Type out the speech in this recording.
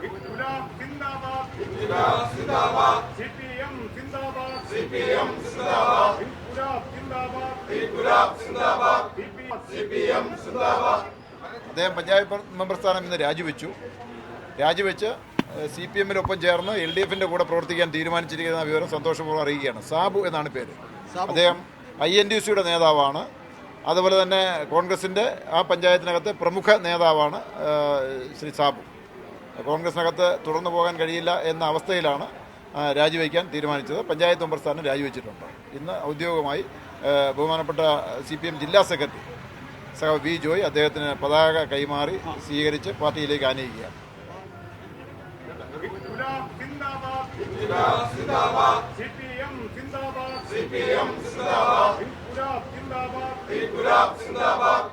ഗുലാബ് സിന്ദാബാദ്, CPM സിന്ദാബാദ്, ഗുലാബ് സിന്ദാബാദ്, CPM സിന്ദാബാദ്. അദ്ദേഹം panchayat member സ്ഥാനം ഇന്ന് രാജിവെച്ച് CPM ഒപ്പം ചേർന്ന് LDFിൻ്റെ കൂടെ പ്രവർത്തിക്കാൻ തീരുമാനിച്ചിരിക്കുന്ന വിവരം സന്തോഷപൂർവ്വം അറിയിക്കുകയാണ്. സാബു എന്നാണ് പേര്. അദ്ദേഹം INTUCയുടെ നേതാവാണ്. അതുപോലെ തന്നെ കോൺഗ്രസിൻ്റെ ആ പഞ്ചായത്തിനകത്തെ പ്രമുഖ നേതാവാണ് ശ്രീ സാബു. കോൺഗ്രസിനകത്ത് തുടർന്നു പോകാൻ കഴിയില്ല എന്ന അവസ്ഥയിലാണ് രാജിവെക്കാൻ തീരുമാനിച്ചത്. പഞ്ചായത്ത് മെമ്പർ സ്ഥാനം രാജിവെച്ചിട്ടുണ്ട്. ഇന്ന് ഔദ്യോഗികമായി ബഹുമാനപ്പെട്ട CPM ജില്ലാ സെക്രട്ടറി V. ജോയ് അദ്ദേഹത്തിന് പതാക കൈമാറി സ്വീകരിച്ച് പാർട്ടിയിലേക്ക് ആനയിക്കുകയാണ്. ഗുലാബ് സിന്ദാബാദ്,